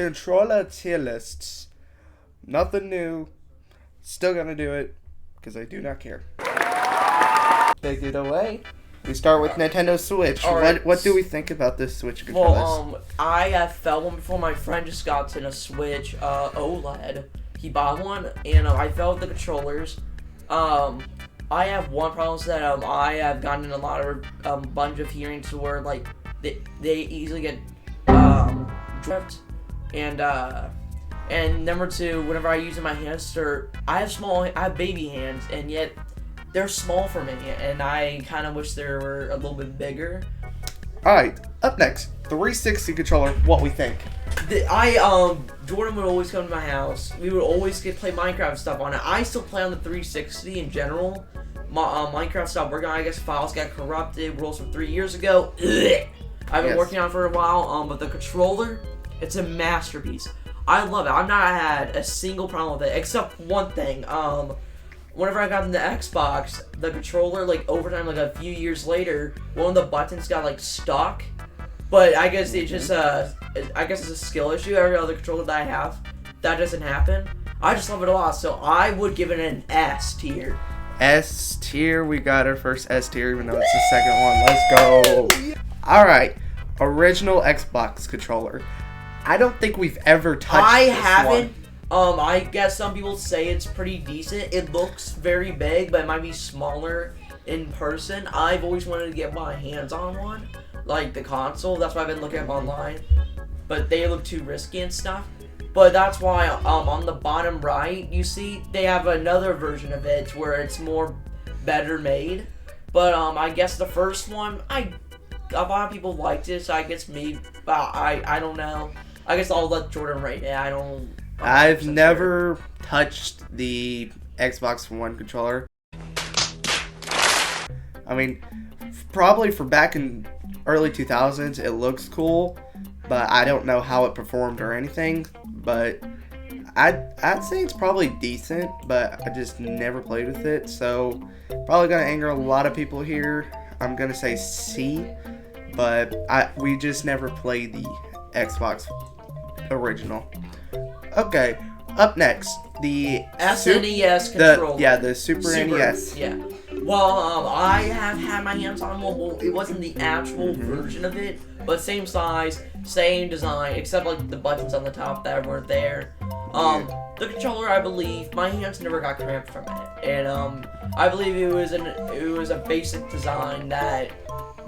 controller tier lists. Nothing new. Still gonna do it because I do not care. Take it away. We start with Nintendo Switch. Right. What do we think about this Switch controller? Well, I felt one before. My friend just got in a Switch OLED. He bought one, and I felt the controllers. I have one problem is that I have gotten in a lot of bunch of hearings where like they easily get drift, and number two, whenever I use in my hands, I have baby hands, and yet they're small for me, and I kind of wish they were a little bit bigger. All right, up next, 360 controller. What we think? Jordan would always come to my house. We would always play Minecraft stuff on it. I still play on the 360 in general. Minecraft stopped working on it. I guess files got corrupted. Rules from 3 years ago. I've been working on it for a while. But the controller, it's a masterpiece. I love it. I've not had a single problem with it, except one thing. Whenever I got into Xbox, the controller, like over time, like a few years later, one of the buttons got like stuck. But I guess it just, I guess it's a skill issue. Every other controller that I have, that doesn't happen. I just love it a lot, so I would give it an S tier. S tier. We got our first S tier, even though it's the second one. Let's go. All right, original Xbox controller. I don't think we've ever touched this haven't. one. I guess some people say it's pretty decent. It looks very big, but it might be smaller in person. I've always wanted to get my hands on one, like the console. That's why I've been looking up online, but they look too risky and stuff. But that's why on the bottom right, you see they have another version of it where it's more better made. But I guess the first one, a lot of people liked it, so I guess me, but I don't know. I guess I'll let Jordan rate it. I've never touched the Xbox One controller. I mean, probably for back in early 2000s, it looks cool, but I don't know how it performed or anything. But I'd say it's probably decent, but I just never played with it, so probably gonna anger a lot of people here. I'm gonna say C, but we just never played the Xbox original. Okay, up next, the SNES controller. The Super NES. Yeah. Well, I have had my hands on one. Well, it wasn't the actual version of it, but same size, same design, except like the buttons on the top that weren't there. The controller, I believe, my hands never got cramped from it, and I believe it was a basic design that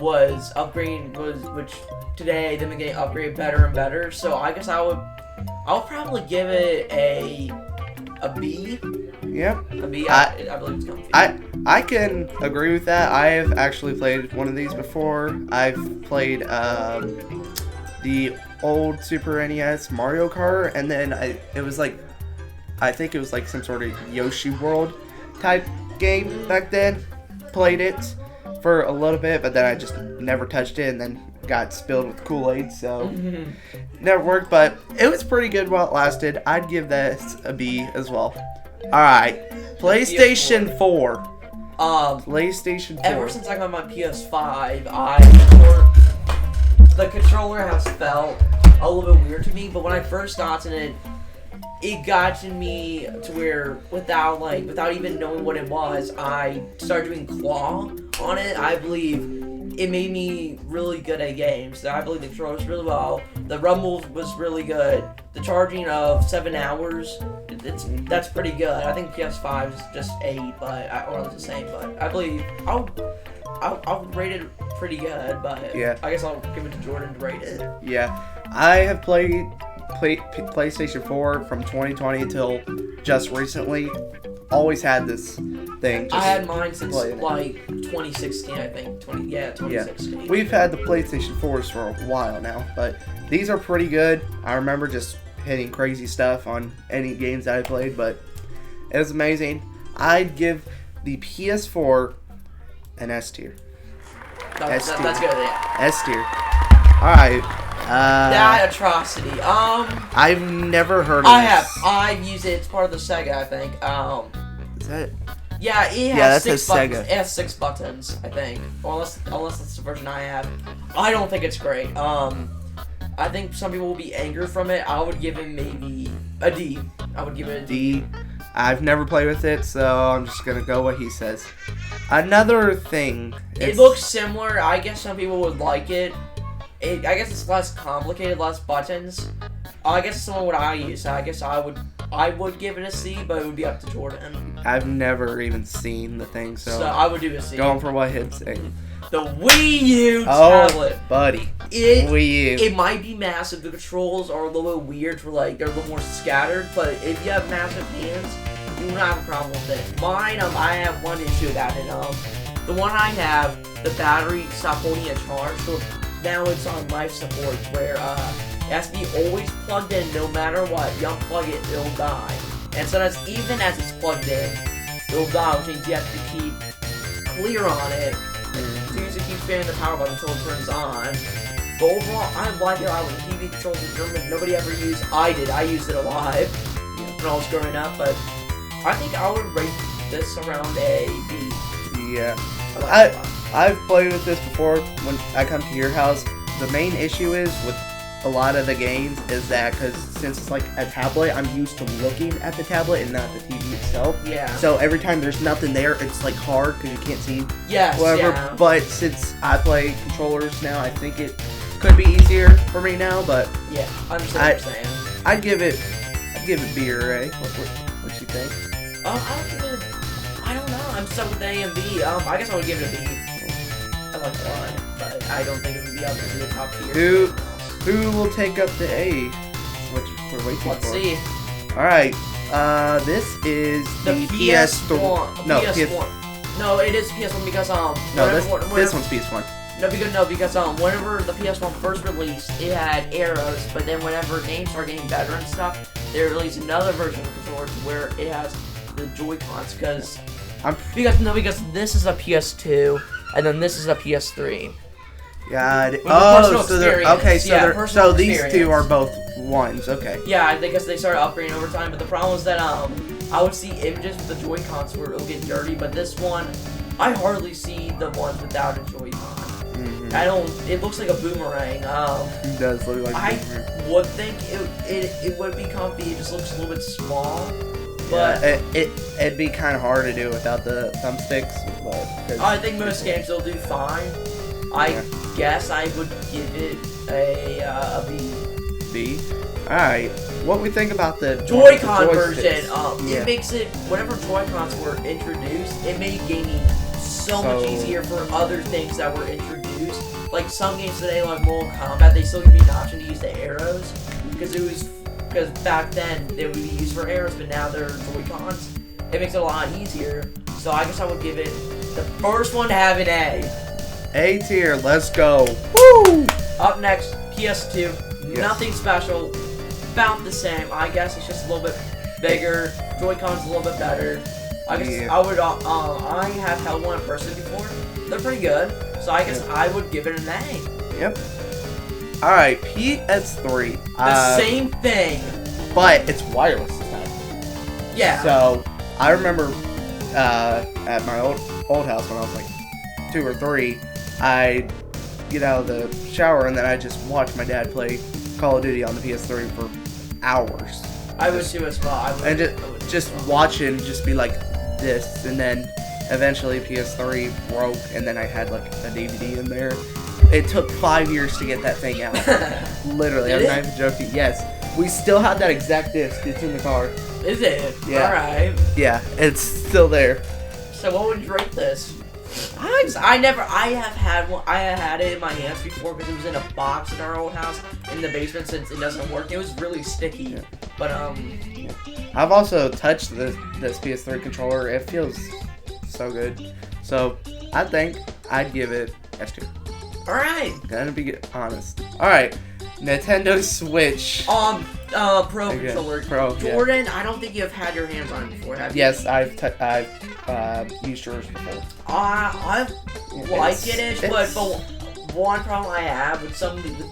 was upgrading, which today they've been getting upgraded better and better. So I guess I'll probably give it a B. Yep. A B. I believe it's comfy. I can agree with that. I have actually played one of these before. I've played the old Super NES Mario Kart, and then I think it was like some sort of Yoshi World type game back then. Played it for a little bit, but then I just never touched it, and then got spilled with Kool-Aid, so never worked, but it was pretty good while it lasted. I'd give that a B as well. Alright, PlayStation 4. PlayStation 4. Ever since I got my PS5, the controller has felt a little bit weird to me, but when I first got in it got to me to where without even knowing what it was, I started doing claw on it. I believe it made me really good at games. I believe the controller was really well. The rumble was really good. The charging of 7 hours, that's pretty good. I think PS5 is just 8, or it's the same. But I believe I'll rate it pretty good. But yeah, I guess I'll give it to Jordan to rate it. Yeah, I have played PlayStation 4 from 2020 till just recently. Always had this thing. I had mine since like 2016, I think. 2016. Yeah. We've had the PlayStation 4s for a while now, but these are pretty good. I remember just hitting crazy stuff on any games that I played, but it was amazing. I'd give the PS4 an S tier. That's good. Yeah. S tier. All right. That atrocity. I've never heard of this. I've used it. It's part of the Sega, I think. Is that? Yeah, it has that's 6 buttons. Sega. It has 6 buttons, I think. Unless that's the version I have. I don't think it's great. I think some people will be angry from it. I would give it maybe a D. I would give it a D. D. I've never played with it, so I'm just gonna go what he says. Another thing. It looks similar. I guess some people would like it. I guess it's less complicated, less buttons. I guess it's the one what I use. I guess I would give it a C, but it would be up to Jordan. I've never even seen the thing, so I would do a C. going for what he's saying. The Wii U tablet. Buddy. Wii U. It might be massive. The controls are a little bit weird for they're a little more scattered. But if you have massive hands, you won't have a problem with it. Mine, I have one issue with that. The one I have, the battery stopped holding a charge, so now it's on life support where it has to be always plugged in no matter what. You unplug it, it'll die. And sometimes even as it's plugged in, it'll die, which means you have to keep clear on it. As soon as it keeps spinning the power button until it turns on. But overall, I like it a lot with the TV controls in German. Nobody ever used. I did. I used it a lot when I was growing up. But I think I would rate this around a B. Yeah. I I've played with this before when I come to your house. The main issue is with a lot of the games is that because since it's like a tablet, I'm used to looking at the tablet and not the TV itself. Yeah. So every time there's nothing there, it's like hard because you can't see Yes, whatever. yeah. But since I play controllers now, I think it could be easier for me now. But Yeah, I understand what you're saying. I'd give it B or A. What you think? I don't know. I'm stuck with A and B. I guess I would give it a B. I like it a lot, but I don't think it would be up to the top tier. Who will take up the A? Which we're waiting Let's for. see. All right. This is the PS1. No, PS1. No, it is PS1 because No, this one's PS1. because whenever the PS1 first released, it had arrows, but then whenever games started getting better and stuff, they released another version of the controller where it has the Joy-Cons because this is a PS2 and then this is a PS3. God. personal So experience. so these experience. two are both ones. Okay. Yeah, I guess they started upgrading over time, but the problem is that I would see images with the Joy-Cons where it'll get dirty, but this one, I hardly see the ones without a Joy-Con. It looks like a boomerang. It does look like I a boomerang. would think it would be comfy. It just looks a little bit small. But it'd be kind of hard to do without the thumbsticks. I think most games will do fine. I guess I would give it a B. B. All right. What we think about the Joy-Con joysticks? version? It makes it whenever Joy-Cons were introduced, it made gaming so much easier for other things that were introduced. Like some games today, like Mortal Kombat, they still give you an option to use the arrows because back then they would be used for arrows, but now they're Joy-Cons. It makes it a lot easier. So I guess I would give it the first one to have an A. A tier. Let's go. Woo! Up next, PS2. Yes. Nothing special. About the same. I guess it's just a little bit bigger. Joy-Con's a little bit better. I guess I would. I have held one in person before. They're pretty good. So I guess I would give it an A. Yep. All right. PS3. The same thing. But it's wireless this time. Yeah. So I remember at my old house when I was like 2 or 3, I'd get out of the shower and then I just watch my dad play Call of Duty on the PS3 for hours. I would too as well. And just watching, just be like this, and then eventually PS3 broke, and then I had like a DVD in there. It took 5 years to get that thing out. Literally, I'm not even joking. Yes, we still have that exact disc. It's in the car. Is it? Yeah. All right. Yeah, it's still there. So what would you rate this? I have had one. I had it in my hands before because it was in a box in our old house in the basement since it doesn't work. It was really sticky. Yeah. But I've also touched this PS3 controller. It feels so good. So I think I'd give it S2. All right. Gonna be honest. All right, Nintendo Switch. Pro controller. Pro. Jordan, I don't think you have had your hands on it before, have you? Yes, I've used yours before. I like it-ish, but one problem I have with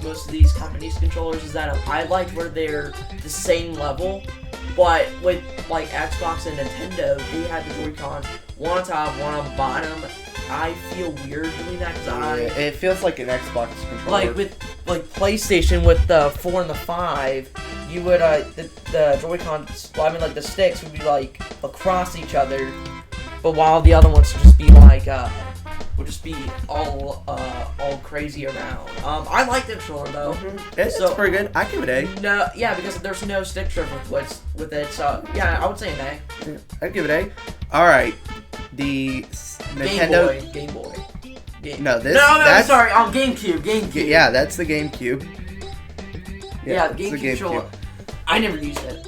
most of these companies' controllers is that I like where they're the same level, but with like Xbox and Nintendo, they have the Joy-Cons one on top, one on bottom. I feel weird doing that because it feels like an Xbox controller. like with like PlayStation with the 4 and the 5, you would the Joy-Cons, well, I mean like the sticks would be like across each other, but while the other ones would just be like all crazy around. I like the controller though. It's pretty good. I give it A. No, yeah, because there's no stick drift with it. So yeah, I would say an A. Yeah, I'd give it A. All right, the Nintendo Game Boy. No, this. No, sorry. GameCube. Yeah, that's the GameCube. Yeah, the GameCube controller. I never used it.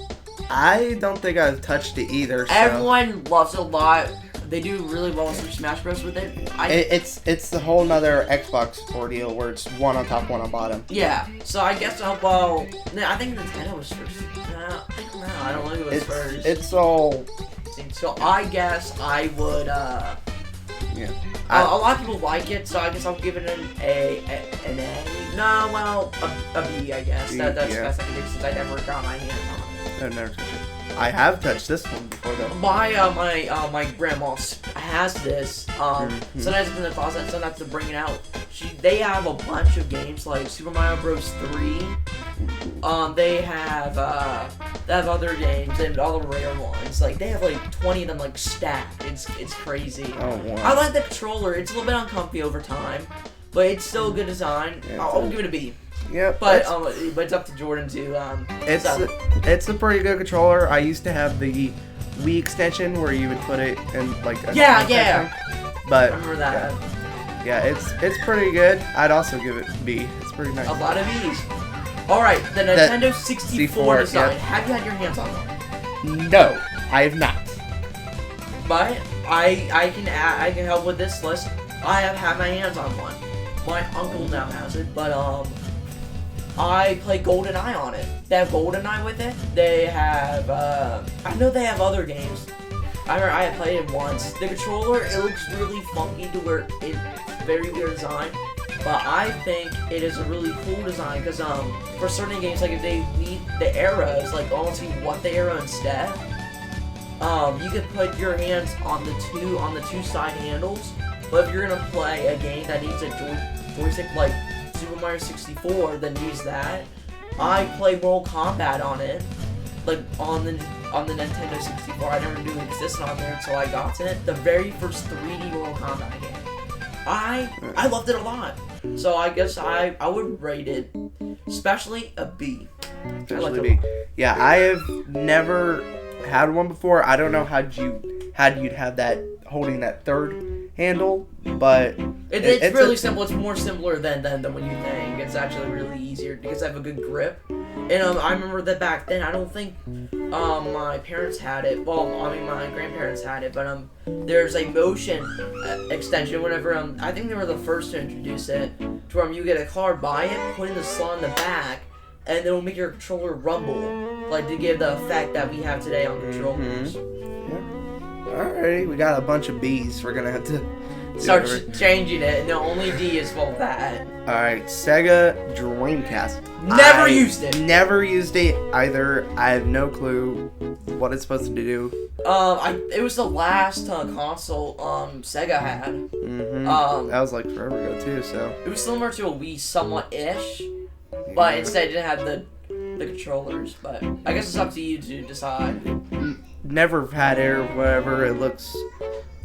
I don't think I've touched it either. So. Everyone loves it a lot. They do really well with Super Smash Bros. With it. It's the whole nother Xbox ordeal where it's one on top, one on bottom. Yeah. So I guess I think Nintendo was first. I don't know. I don't know who was first. It's all. So I guess I would. Yeah. A lot of people like it, so I guess I'll give it an A. No, well, a B, I guess. That's the best I can do since I never got my hands on it. I've never touched it. I have touched this one before though. My grandma has this. Sometimes it's in the closet, sometimes to bring it out. They have a bunch of games like Super Mario Bros. 3. They have other games and all the rare ones. Like they have like 20 of them like stacked. It's crazy. Oh wow. I like the controller. It's a little bit uncomfy over time, but it's still a good design. Yeah, I'll give it a B. Yeah, but it's up to Jordan to it's a pretty good controller. I used to have the Wii extension where you would put it in like a yeah. But I remember that. Yeah, it's pretty good. I'd also give it B. It's pretty nice. A lot of B's. All right, the Nintendo 64 design. Yep. Have you had your hands on one? No, I have not. But I can help with this list. I have had my hands on one. My uncle now has it, but I play GoldenEye on it. They have GoldenEye with it. They have I know they have other games. I have played it once. The controller, it looks really funky to where it's very weird design. But I think it is a really cool design because for certain games, like if they need the arrows, like almost want the arrow instead, you can put your hands on the two side handles. But if you're gonna play a game that needs a joystick like Super Mario 64, then use that. I play Mortal Kombat on it, like on the Nintendo 64. I never knew it existed on there until I got it. The very first 3D Mortal Kombat game. I loved it a lot. So I guess I would rate it, especially a B. Especially B. Yeah, I have never had one before. I don't know how you'd have that holding that third handle, but it's really simple. It's more simpler than when you think. It's actually really easier because I have a good grip. And I remember that back then. I don't think my parents had it. Well, I mean my grandparents had it, but there's a motion extension. Whenever I think they were the first to introduce it, to where you get a car, buy it, put in the slot in the back, and it'll make your controller rumble, like to give the effect that we have today on controllers. Alrighty, we got a bunch of B's. We're gonna have to start changing it, and the only D is for that. Alright, Sega Dreamcast. Never used it. Never used it either. I have no clue what it's supposed to do. It was the last console Sega had. That was like forever ago too. So it was similar to a Wii, somewhat-ish, but instead it didn't have the controllers. But I guess it's up to you to decide. Never had it or whatever. It looks.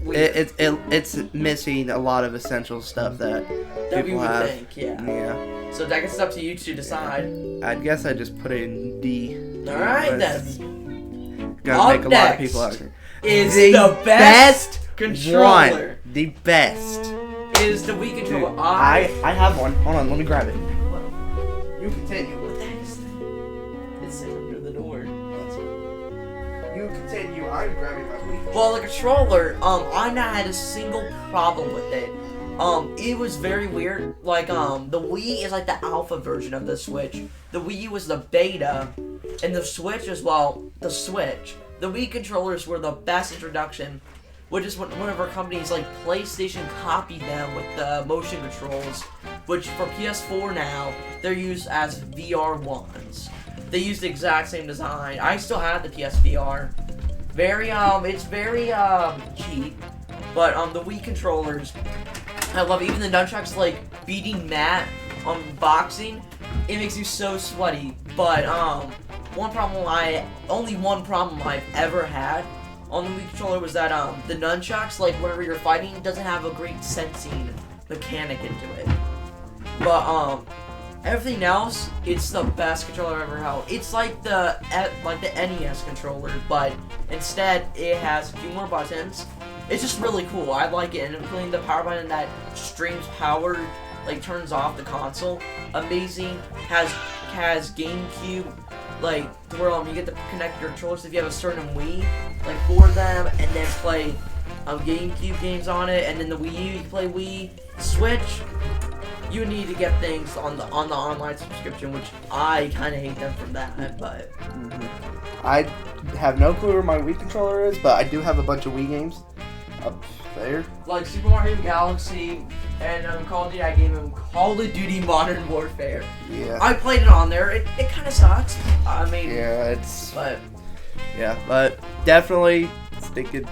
It's missing a lot of essential stuff that people would have. think, yeah. So I guess it's up to you to decide. I guess I just put it in D. Alright then. Gonna make a lot of people out here. Is the best controller. The best. Is the Wii controller. Dude, I have one. Hold on, let me grab it. You continue. What the heck is that? It's sitting under the door. You continue. I'm grabbing my Wii. Well, the controller, I not had a single problem with it. It was very weird. Like, the Wii is like the alpha version of the Switch. The Wii U was the beta, and the Switch as well. The Switch. The Wii controllers were the best introduction, which is whenever companies like PlayStation copied them with the motion controls, which for PS4 now they're used as VR ones. They use the exact same design. I still have the PSVR. It's very cheap, but the Wii controllers, I love it. Even the nunchucks, like beating Matt boxing, it makes you so sweaty. But only one problem I've ever had on the Wii controller was that the nunchucks, like whenever you're fighting, doesn't have a great sensing mechanic into it. But everything else, it's the best controller I've ever held. It's like the NES controller, but instead it has a few more buttons. It's just really cool. I like it, and including the power button that streams power, like turns off the console. Amazing. Has GameCube, like where you get to connect your controllers if you have a certain Wii, like for them, and then play GameCube games on it, and then the Wii U you can play Wii. Switch, you need to get things on the online subscription, which I kind of hate them for that, but. I have no clue where my Wii controller is, but I do have a bunch of Wii games up there. Like Super Mario Galaxy and Call of Duty, I gave him Call of Duty Modern Warfare. Yeah. I played it on there. It kind of sucks. I mean. Yeah, it's. But. Yeah, but definitely sticking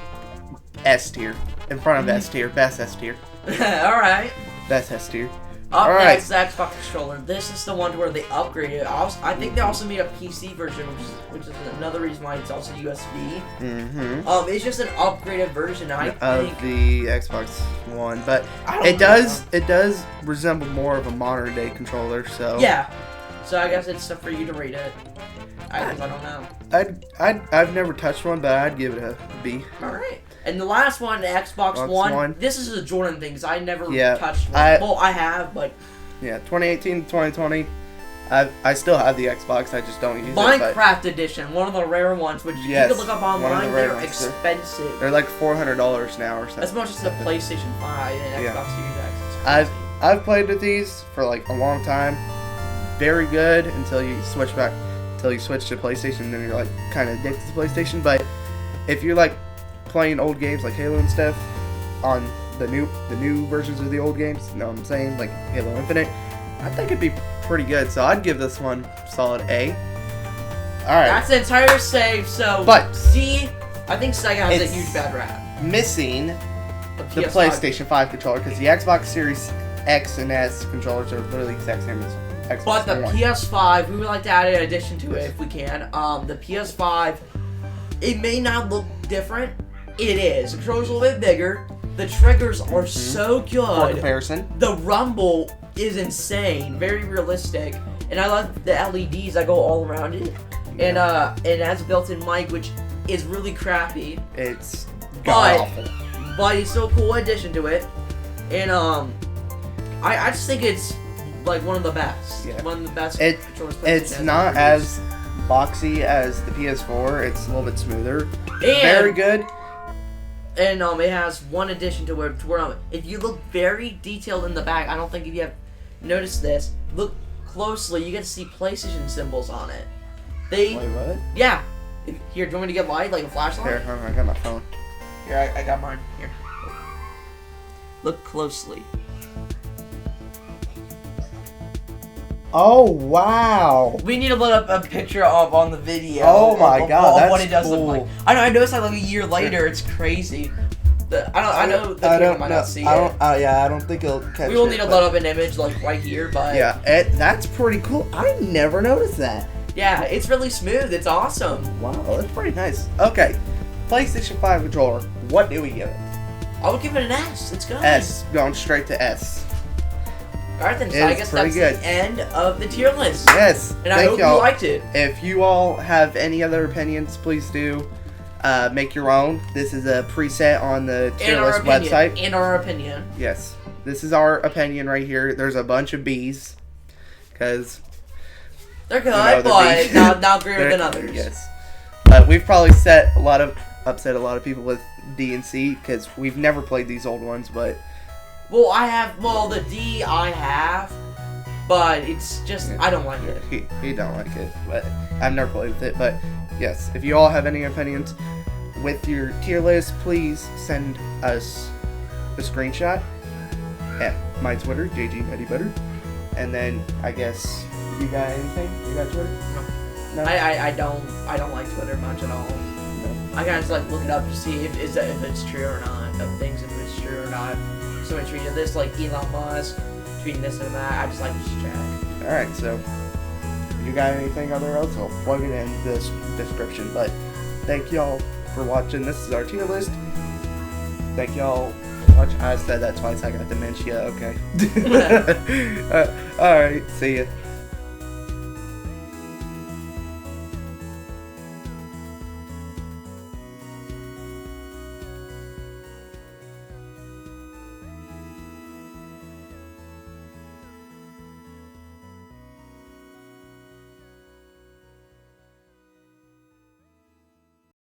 S tier in front of S tier, best S tier. All right. Best S tier. Up All next, right. the Xbox controller. This is the one where they upgraded. I think they also made a PC version, which is another reason why it's also USB. Mm-hmm. It's just an upgraded version. I of think the Xbox One, but it does resemble more of a modern day controller. So yeah. So I guess it's for you to rate it. I don't know. I've never touched one, but I'd give it a B. All right. And the last one, the Xbox One. This is a Jordan thing, because I never touched one. I have, but. Yeah, 2018 to 2020. I still have the Xbox, I just don't use Minecraft Edition, one of the rare ones, which you can look up online. They're expensive. They're like $400 now or something. As much as the PlayStation 5 and Xbox Series X. I've played with these for like a long time. Very good until you switch to PlayStation, and then you're like kind of addicted to PlayStation. But if you're like playing old games like Halo and stuff on the new versions of the old games, you know what I'm saying, like Halo Infinite, I think it'd be pretty good. So I'd give this one solid A. All right. That's the entire save. So, but C, I think Sega has a huge bad rap. Missing the PlayStation 5 controller, because the Xbox Series X and S controllers are literally the exact same as Xbox But the One. PS5, we would like to add an addition to it if we can. The PS5, it may not look different. It is. The controller's a little bit bigger. The triggers are so good. For comparison. The rumble is insane. Very realistic. And I love the LEDs that go all around it. And it has a built-in mic, which is really crappy. It's god-awful. But it's still a cool addition to it. And I just think it's like one of the best. Yeah. One of the best controllers. It's not as boxy as the PS4. It's a little bit smoother. And, very good. And it has one addition to where if you look very detailed in the back, I don't think if you have noticed this, look closely, you get to see PlayStation symbols on it. Wait, what? Yeah. Here, do you want me to get light, like a flashlight? Here, hold on, I got my phone. Here, I got mine. Here. Look closely. Oh, wow. We need to put up a picture on the video. Oh my god, that's what it does cool. look like. I noticed that like a year later. It's crazy. I know the camera might not see it. I don't think it'll catch it. We will need to load up an image like right here, but yeah, that's pretty cool. I never noticed that. Yeah, it's really smooth. It's awesome. Wow, that's pretty nice. Okay, PlayStation 5 controller. What do we give it? I would give it an S. It's good. S. Going straight to S. Alright then, so I guess that's good. the end of the tier list. Yes. And I hope you liked it. If you all have any other opinions, please do make your own. This is a preset on the tier list website. In our opinion. Yes. This is our opinion right here. There's a bunch of B's. Because they're good, but not greater than others. Yes. But we've probably upset a lot of people with D and C, because we've never played these old ones, but... Well, the D I have, but it's just, I don't like it. He don't like it, but I've never played with it. But yes, if you all have any opinions with your tier list, please send us a screenshot at my Twitter, JJNuttyButter. And then, I guess, you got anything? You got Twitter? No. I don't like Twitter much at all. No. I kind of just like look it up to see if it's true or not, of things, if it's true or not. Someone tweeted this, like Elon Musk between this and that. I just like to check. Alright, so if you got anything other else, I'll plug it in this description. But thank y'all for watching. This is our tier list. Thank y'all for watching. I said that twice. I got dementia. Okay. Alright, see ya.